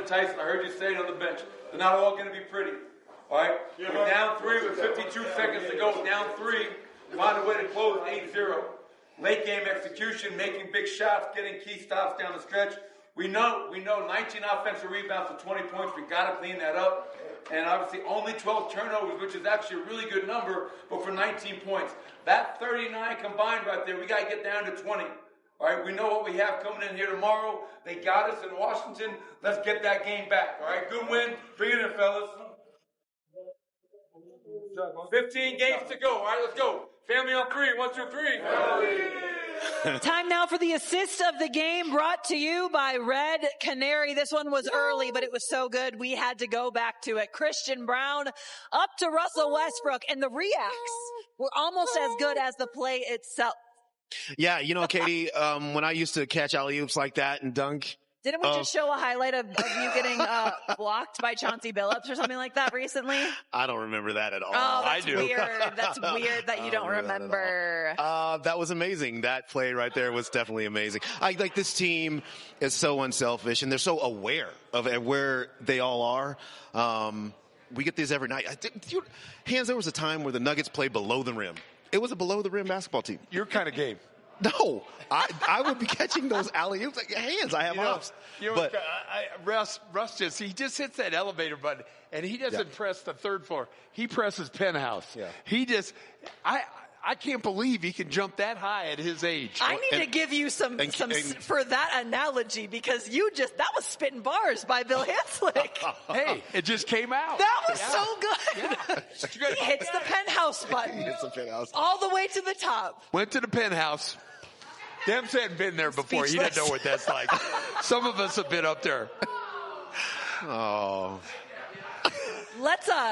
Mr. Tyson, I heard you say it on the bench. They're not all going to be pretty. All right? We're down 3 with 52 seconds to go. Down 3. Find a way to close 8-0. Late game execution, making big shots, getting key stops down the stretch. We know 19 offensive rebounds for 20 points. We got to clean that up. And obviously only 12 turnovers, which is actually a really good number, but for 19 points. That 39 combined right there, we got to get down to 20. All right, we know what we have coming in here tomorrow. They got us in Washington. Let's get that game back. All right, good win. Bring it in, fellas. 15 games to go. All right, let's go. Family on 3. 1, 2, 3. Time now for the assist of the game, brought to you by Red Canary. This one was early, but it was so good we had to go back to it. Christian Braun up to Russell Westbrook, and the reacts were almost as good as the play itself. Yeah, you know, Katie, when I used to catch alley-oops like that and dunk. Didn't we just show a highlight of you getting blocked by Chauncey Billups or something like that recently? I don't remember that at all. Oh, that's I do. Weird. That's weird that you don't remember. That was amazing. That play right there was definitely amazing. This team is so unselfish, and they're so aware of where they all are. We get these every night. Hans, there was a time where the Nuggets played below the rim. It was a below-the-rim basketball team. Your kind of game. No, I would be catching those alley-oops. Hands, I have hops. But Russ just hits that elevator button, and he doesn't press the third floor. He presses penthouse. Yeah. He just, I can't believe he can jump that high at his age. I need to give you some for that analogy, because that was spitting bars by Bill Hanslick. Hey, it just came out. That was so good. Yeah. He hits the penthouse button. He hits the penthouse. All the way to the top. Went to the penthouse. Debs hadn't been there before. He didn't know what that's like. Some of us have been up there. Oh.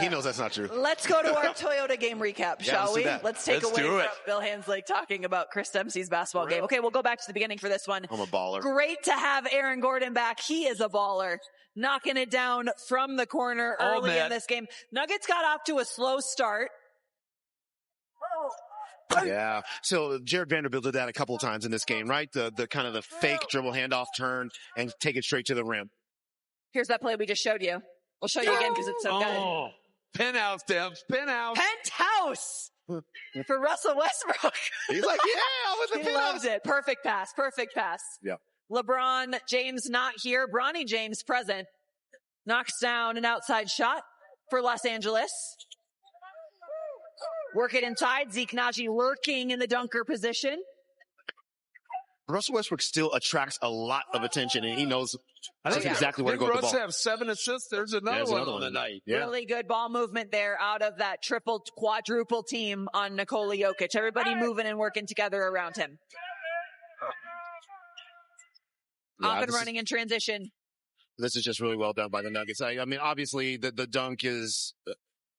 He knows that's not true. Let's go to our Toyota game recap, shall we? Let's take away from Bill Hanslick talking about Chris Dempsey's basketball game. Okay, we'll go back to the beginning for this one. I'm a baller. Great to have Aaron Gordon back. He is a baller. Knocking it down from the corner early in this game. Nuggets got off to a slow start. Yeah. So Jared Vanderbilt did that a couple of times in this game, right? The kind of the fake dribble handoff turn and take it straight to the rim. Here's that play we just showed you. We'll show you again because it's so good. Penthouse, Debs. Penthouse. Penthouse for Russell Westbrook. He's like, yeah, I was a penthouse. He loves it. Perfect pass. Perfect pass. Yeah. LeBron James not here. Bronny James present. Knocks down an outside shot for Los Angeles. Work it inside. Zeke Naji lurking in the dunker position. Russell Westbrook still attracts a lot of attention, and he knows exactly where to go with the ball. Russ have 7 assists. There's another one on the night. Yeah. Really good ball movement there out of that triple, quadruple team on Nikola Jokic. Everybody moving and working together around him. Off and running in transition. This is just really well done by the Nuggets. I mean, obviously the dunk is,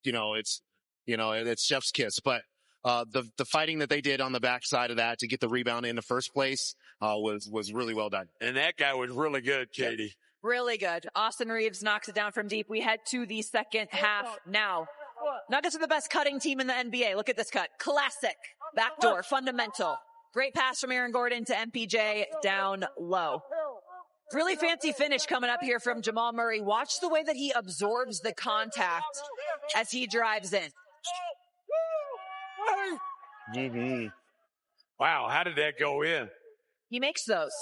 it's chef's kiss, but the fighting that they did on the backside of that to get the rebound in the first place was really well done. And that guy was really good, Katie. Really good. Austin Reeves knocks it down from deep. We head to the second half now. Nuggets are the best cutting team in the NBA. Look at this cut. Classic. Backdoor. Fundamental. Great pass from Aaron Gordon to MPJ down low. Really fancy finish coming up here from Jamal Murray. Watch the way that he absorbs the contact as he drives in. Mm-hmm. Wow, how did that go in? He makes those.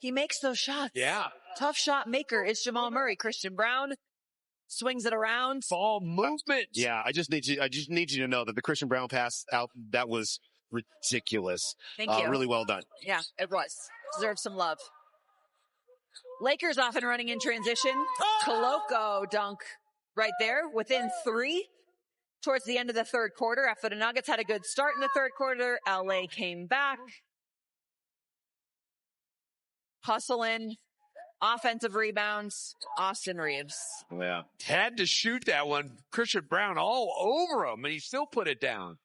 He makes those shots. Yeah. Tough shot maker is Jamal Murray. Christian Braun swings it around. Ball movement. Yeah, I just need you to know that the Christian Braun pass out, that was ridiculous. Thank you. Really well done. Yeah, it was. Deserves some love. Lakers off and running in transition. Koloko dunk right there within 3 towards the end of the third quarter. After the Nuggets had a good start in the third quarter, LA came back. Hustling. Offensive rebounds. Austin Reeves. Yeah. Had to shoot that one. Christian Braun all over him, and he still put it down.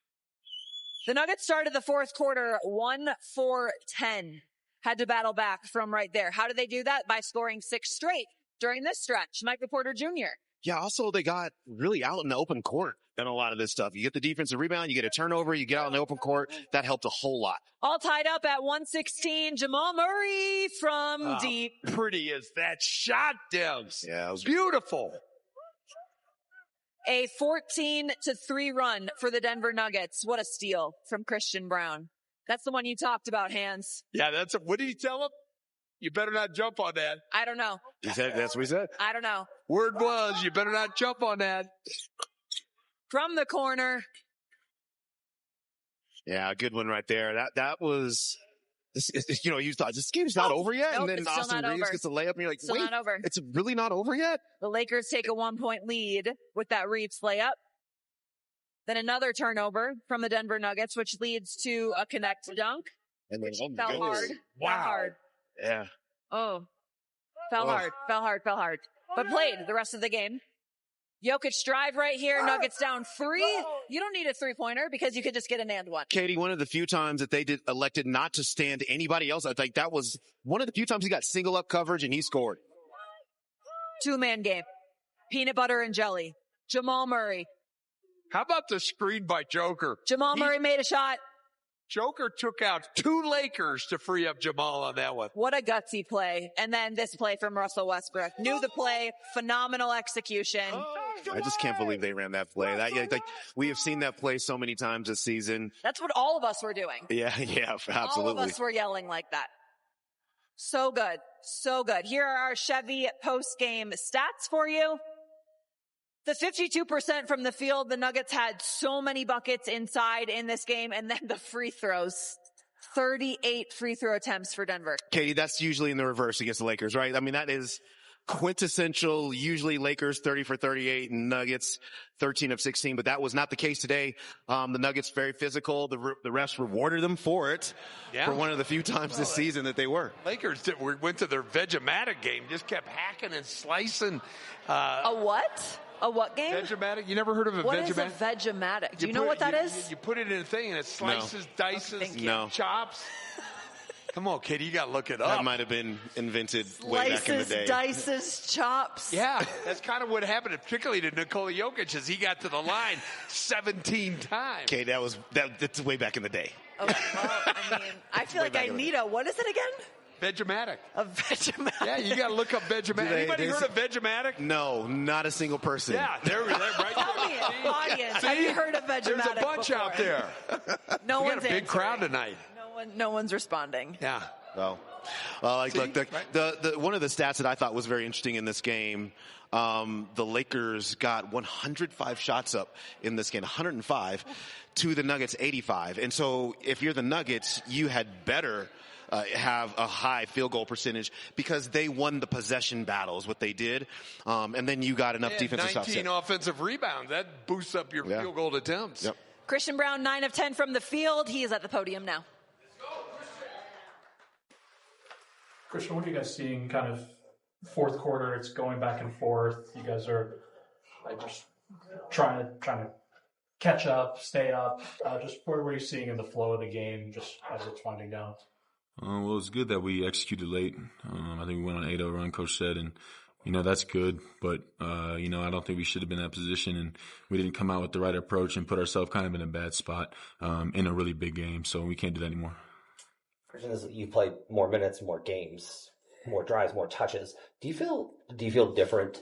The Nuggets started the fourth quarter 1-4-10. Had to battle back from right there. How did they do that? By scoring 6 straight during this stretch. Michael Porter Jr. Yeah, also they got really out in the open court. in a lot of this stuff. You get the defensive rebound, you get a turnover, you get out in the open court. That helped a whole lot. All tied up at 116. Jamal Murray from deep. Pretty is that shot, Devs. Yeah, it was beautiful. A 14-3 run for the Denver Nuggets. What a steal from Christian Braun. That's the one you talked about, Hans. Yeah, what did he tell him? You better not jump on that. I don't know. He said, that's what he said. I don't know. Word was, you better not jump on that. From the corner. Yeah, a good one right there. That was, you thought this game's not over yet. Nope, and then Austin Reeves gets a layup and you're like, still wait, not over. It's really not over yet? The Lakers take a 1-point lead with that Reeves layup. Then another turnover from the Denver Nuggets, which leads to a connect dunk. And then Fell hard. Wow. Fell hard. Yeah. Oh. Fell hard. But played the rest of the game. Jokic drive right here. Nuggets down 3. You don't need a 3-pointer because you could just get an and one. Katie, one of the few times that they elected not to stand anybody else, I think that was one of the few times he got single up coverage and he scored. 2-man game. Peanut butter and jelly. Jamal Murray. How about the screen by Joker? Jamal Murray made a shot. Joker took out 2 Lakers to free up Jamal on that one. What a gutsy play. And then this play from Russell Westbrook. Knew the play. Phenomenal execution. I just can't believe they ran that play. We have seen that play so many times this season. That's what all of us were doing. Yeah, absolutely. All of us were yelling like that. So good. So good. Here are our Chevy post-game stats for you. The 52% from the field, the Nuggets had so many buckets inside in this game, and then the free throws. 38 free throw attempts for Denver. Katie, that's usually in the reverse against the Lakers, right? I mean, that is quintessential, usually Lakers 30 for 38 and Nuggets 13 of 16, but that was not the case today. The Nuggets very physical. The refs rewarded them for it for one of the few times this season that they were. Lakers went to their Vegematic game, just kept hacking and slicing. A what? A what game? Vegematic? You never heard of a Vegematic? What is a Vegematic? Do you know what that is? You put it in a thing and it slices, dices, chops. Come on, Katie, you got to look it up. That might have been invented way back in the day. Dices, chops. Yeah, that's kind of what happened, particularly to Nikola Jokic as he got to the line 17 times. Okay, that's way back in the day. Okay, well, I feel like I need what is it again? Vegematic. A Vegematic. Yeah, you got to look up Vegematic. Anybody heard of Vegematic? No, not a single person. Yeah, there we go. Right Tell me, audience, have you heard of Vegematic? There's a bunch before? out there. No one's got a big crowd tonight. No one's responding. Yeah. Well, look, the one of the stats that I thought was very interesting in this game, the Lakers got 105 shots up in this game, 105 to the Nuggets 85. And so if you're the Nuggets, you had better have a high field goal percentage because they won the possession battles, what they did. And then you got enough defensive shots. 19 offensive rebounds. That boosts up your field goal attempts. Yep. Christian Braun, 9 of 10 from the field. He is at the podium now. Christian, what are you guys seeing kind of fourth quarter? It's going back and forth. You guys are just trying to catch up, stay up. Just what were you seeing in the flow of the game just as it's winding down? Well, it's good that we executed late. I think we went on 8-0 run, Coach said, and, that's good. But, I don't think we should have been in that position, and we didn't come out with the right approach and put ourselves kind of in a bad spot in a really big game. So we can't do that anymore. Christian, you've played more minutes, more games, more drives, more touches. Do you feel different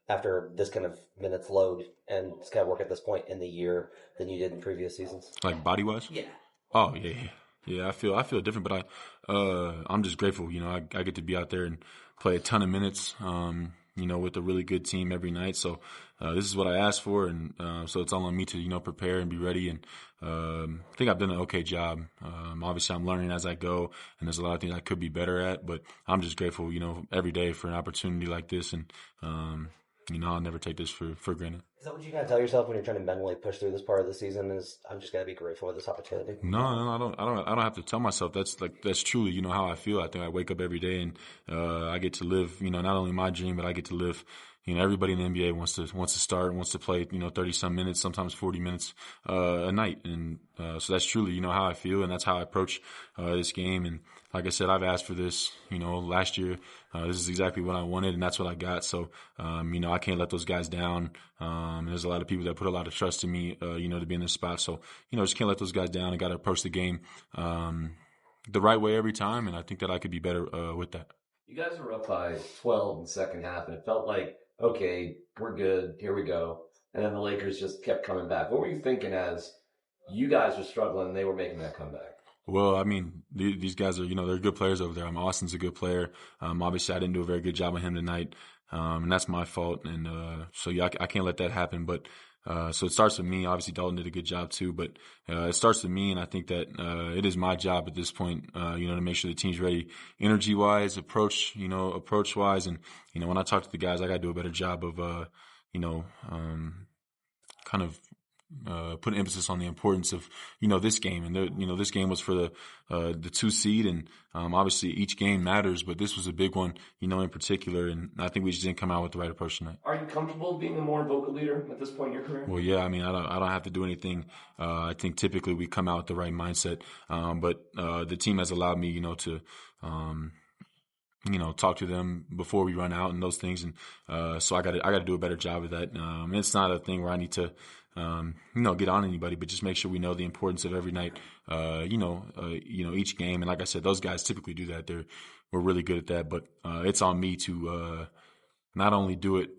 after this kind of minutes load and this kind of work at this point in the year than you did in previous seasons? Like body-wise? Yeah. Oh, yeah. Yeah, I feel different, but I'm just grateful. I get to be out there and play a ton of minutes, with a really good team every night. So this is what I asked for, and so it's all on me to prepare and be ready. And I think I've done an okay job. Obviously, I'm learning as I go, and there's a lot of things I could be better at. But I'm just grateful, every day for an opportunity like this, and I'll never take this for granted. Is that what you gotta tell yourself when you're trying to mentally push through this part of the season? Is I'm just gotta be grateful for this opportunity? No, I don't have to tell myself. That's truly, how I feel. I think I wake up every day and I get to live, not only my dream, but I get to live, everybody in the NBA wants to start, wants to play, 30 some minutes, sometimes 40 minutes, a night. And, so that's truly, how I feel. And that's how I approach, this game. And like I said, I've asked for this, last year. This is exactly what I wanted, and that's what I got. So, I can't let those guys down. There's a lot of people that put a lot of trust in me, to be in this spot. So, just can't let those guys down. I got to approach the game, the right way every time. And I think that I could be better, with that. You guys were up by 12 in the second half, and it felt like, okay, we're good, here we go. And then the Lakers just kept coming back. What were you thinking as you guys were struggling and they were making that comeback? Well, I mean, these guys are, they're good players over there. Austin's a good player. Obviously, I didn't do a very good job on him tonight, and that's my fault. And so, yeah, I can't let that happen. But so it starts with me. Obviously, Dalton did a good job too, but it starts with me, and I think that it is my job at this point, to make sure the team's ready, energy-wise, approach-wise, and when I talk to the guys, I got to do a better job of, kind of put emphasis on the importance of this game. And this game was for the 2 seed, and obviously each game matters, but this was a big one in particular, and I think we just didn't come out with the right approach tonight. Are you comfortable being a more vocal leader at this point in your career? Well, yeah, I mean, I don't have to do anything. I think typically we come out with the right mindset, but the team has allowed me to talk to them before we run out and those things, and so I got to do a better job of that. It's not a thing where I need to get on anybody, but just make sure we know the importance of every night, each game. And like I said, those guys typically do that. We're really good at that, but it's on me to not only do it,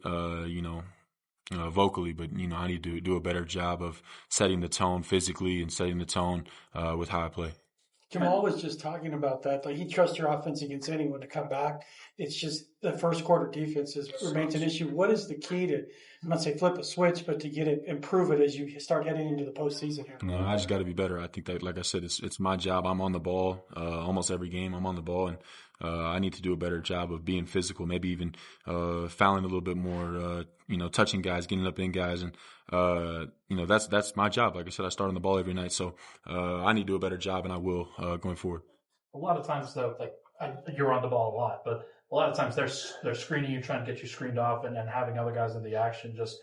vocally, but I need to do a better job of setting the tone physically and setting the tone with how I play. Jamal was just talking about that. Like, he trusts your offense against anyone to come back. It's just the first quarter defense remains an issue. What is the key to, I'm not saying flip a switch, but to get it, improve it as you start heading into the postseason here? No, I just got to be better. I think that, like I said, it's my job. I'm on the ball almost every game. I'm on the ball, and I need to do a better job of being physical, maybe even fouling a little bit more, touching guys, getting up in guys. And, that's my job. Like I said, I start on the ball every night. So I need to do a better job, and I will going forward. A lot of times, though, you're on the ball a lot, but a lot of times they're screening you, trying to get you screened off, and having other guys in the action. Just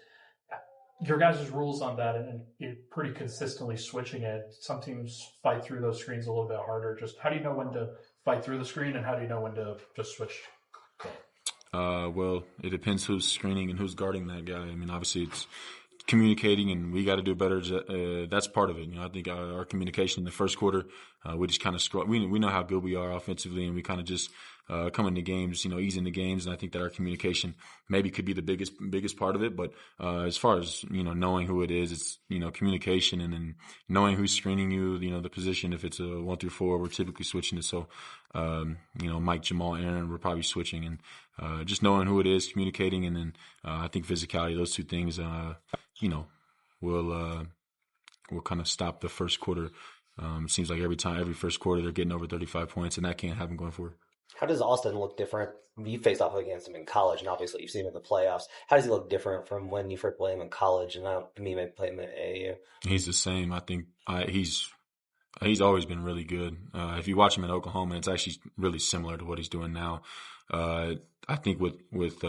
your guys' rules on that, and you're pretty consistently switching it. Some teams fight through those screens a little bit harder. Just how do you know when to fight through the screen, and how do you know when to just switch? Well, it depends who's screening and who's guarding that guy. I mean, obviously it's communicating, and we got to do better. That's part of it. I think our communication in the first quarter, we just kind of we know how good we are offensively, and we kind of just come into games, ease into games. And I think that our communication maybe could be the biggest part of it. But as far as knowing who it is, it's communication, and then knowing who's screening you. The position. If it's a 1 through 4, we're typically switching it. So Mike, Jamal, Aaron, we're probably switching, and just knowing who it is, communicating, and then I think physicality. Those two things. Will kind of stop the first quarter. Seems like every first quarter they're getting over 35 points, and that can't happen going forward. How does Austin look different? You faced off against him in college, and obviously you've seen him in the playoffs. How does he look different from when you first played him in college and maybe played him at AAU? He's the same. I think he's always been really good. If you watch him in Oklahoma, it's actually really similar to what he's doing now. I think with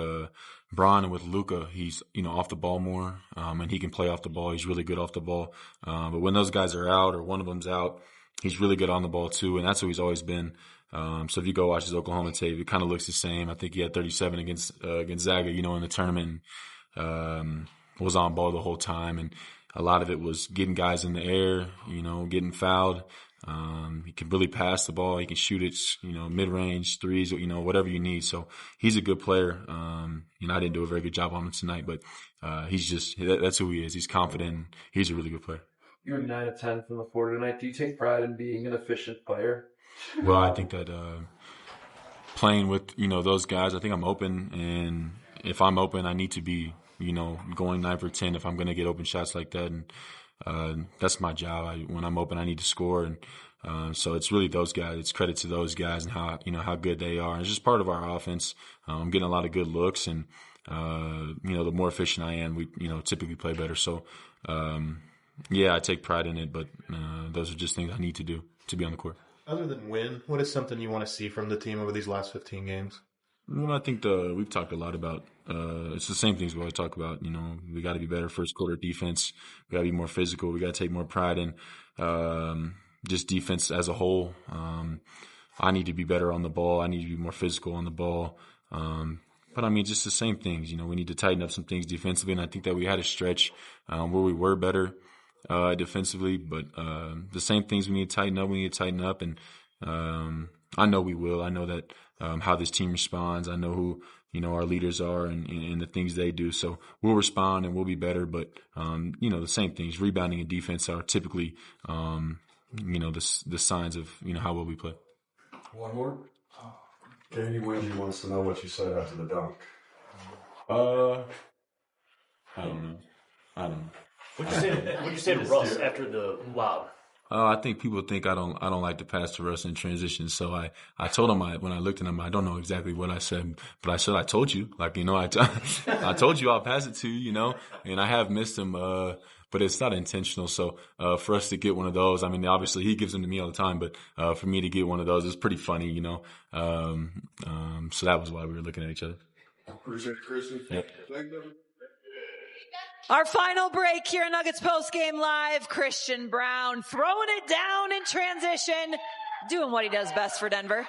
Braun and with Luka, he's off the ball more, and he can play off the ball. He's really good off the ball. But when those guys are out or one of them's out, he's really good on the ball too, and that's who he's always been. So if you go watch his Oklahoma tape, it kind of looks the same. I think he had 37 against Gonzaga, in the tournament, was on ball the whole time, and a lot of it was getting guys in the air, getting fouled. He can really pass the ball. He can shoot it, mid-range, threes, whatever you need. So he's a good player. I didn't do a very good job on him tonight, but that's who he is. He's confident. He's a really good player. You were 9 of 10 from the floor tonight. Do you take pride in being an efficient player? Well, I think that playing with, those guys, I think I'm open. And if I'm open, I need to be, going 9 for 10 if I'm going to get open shots like that. And that's my job. When I'm open, I need to score. And so it's really those guys. It's credit to those guys and how good they are. And it's just part of our offense. I'm getting a lot of good looks. And, the more efficient I am, we, typically play better. So, I take pride in it. But those are just things I need to do to be on the court. Other than win, what is something you want to see from the team over these last 15 games? Well, I think we've talked a lot about it's the same things we always talk about. You know, we got to be better first quarter defense. We got to be more physical. We got to take more pride in just defense as a whole. I need to be better on the ball. I need to be more physical on the ball. But I mean, just the same things. You know, we need to tighten up some things defensively, and I think that we had a stretch where we were better defensively. But the same things we need to tighten up. We need to tighten up, and I know we will. I know that how this team responds. I know who our leaders are and the things they do. So we'll respond and we'll be better. But the same things. Rebounding and defense are typically the signs of how well we play. One more. Katie Wendy wants to know what you said after the dunk. I don't know. What'd you say to Russ after the lob? I think people think I don't like to pass to Russ in transition. So I told him when I looked at him, I don't know exactly what I said, but I said I told you, I told you I'll pass it to you, and I have missed him, but it's not intentional. So for us to get one of those, I mean, obviously he gives them to me all the time, but for me to get one of those is pretty funny, so that was why we were looking at each other. Appreciate it, Christian. Yep. Thank you. Our final break here in Nuggets Postgame Live. Christian Braun throwing it down in transition, doing what he does best for Denver.